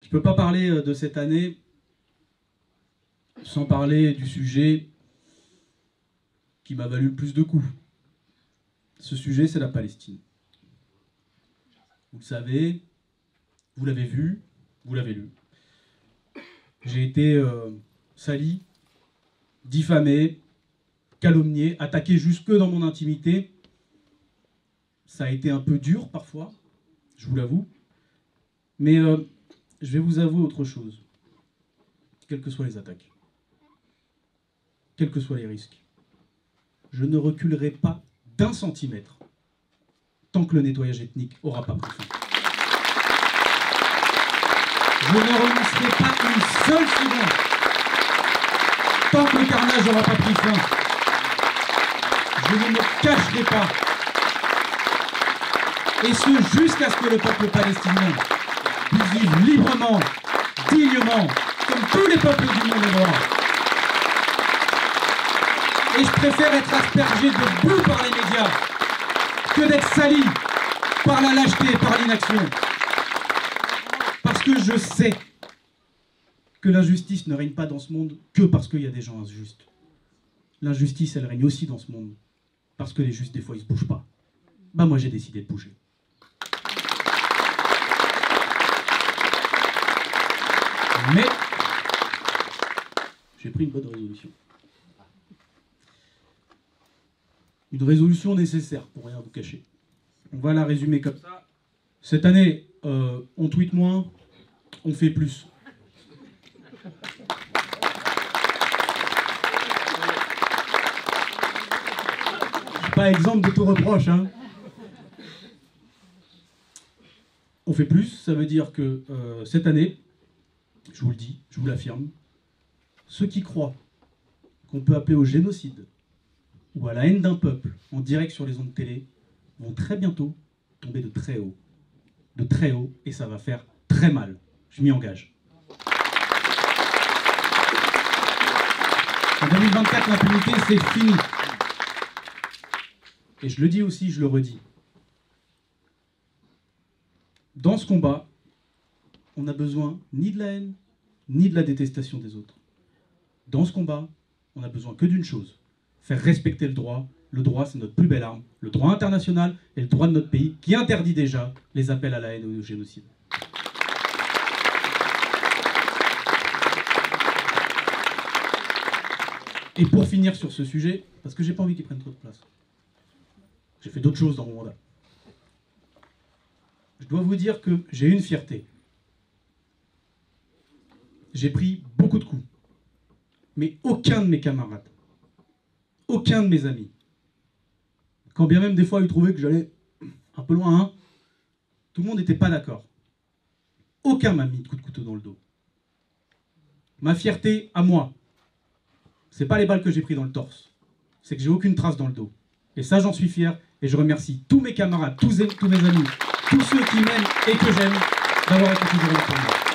Je ne peux pas parler de cette année sans parler du sujet qui m'a valu le plus de coups. Ce sujet, c'est la Palestine. Vous le savez, vous l'avez vu, vous l'avez lu. J'ai été sali, diffamé, calomnié, attaqué jusque dans mon intimité. Ça a été un peu dur parfois, je vous l'avoue. Mais je vais vous avouer autre chose. Quelles que soient les attaques, quels que soient les risques, je ne reculerai pas d'1 centimètre tant que le nettoyage ethnique n'aura pas pris fin. Je ne renoncerai pas une seule seconde tant que le carnage n'aura pas pris fin. Je ne me cacherai pas. Et ce, jusqu'à ce que le peuple palestinien puisse vivre librement, dignement, comme tous les peuples du monde est droit. Et je préfère être aspergé de boue par les médias que d'être sali par la lâcheté et par l'inaction. Parce que je sais que l'injustice ne règne pas dans ce monde que parce qu'il y a des gens injustes. L'injustice, elle règne aussi dans ce monde parce que les justes, des fois, ils se bougent pas. Bah moi, j'ai décidé de bouger. Mais j'ai pris une bonne résolution. Une résolution nécessaire, pour rien vous cacher. On va la résumer comme ça. Cette année, on tweet moins, on fait plus. Je suis pas exemple de tout reproche, hein. On fait plus, ça veut dire que cette année, je vous le dis, je vous l'affirme, ceux qui croient qu'on peut appeler au génocide ou à la haine d'un peuple en direct sur les ondes de télé vont très bientôt tomber de très haut. De très haut, et ça va faire très mal. Je m'y engage. En 2024, l'impunité, c'est fini. Et je le dis aussi, je le redis. Dans ce combat, on n'a besoin ni de la haine, ni de la détestation des autres. Dans ce combat, on n'a besoin que d'une chose, faire respecter le droit. Le droit, c'est notre plus belle arme. Le droit international et le droit de notre pays qui interdit déjà les appels à la haine et au génocide. Et pour finir sur ce sujet, parce que j'ai pas envie qu'il prenne trop de place, j'ai fait d'autres choses dans mon mandat. Je dois vous dire que j'ai une fierté. J'ai pris beaucoup de coups. Mais aucun de mes camarades, aucun de mes amis, quand bien même des fois ils trouvaient que j'allais un peu loin, hein, tout le monde n'était pas d'accord. Aucun m'a mis de coup de couteau dans le dos. Ma fierté à moi, c'est pas les balles que j'ai pris dans le torse, c'est que j'ai aucune trace dans le dos. Et ça, j'en suis fier, et je remercie tous mes camarades, tous mes amis, tous ceux qui m'aiment et que j'aime d'avoir été toujours là pour moi.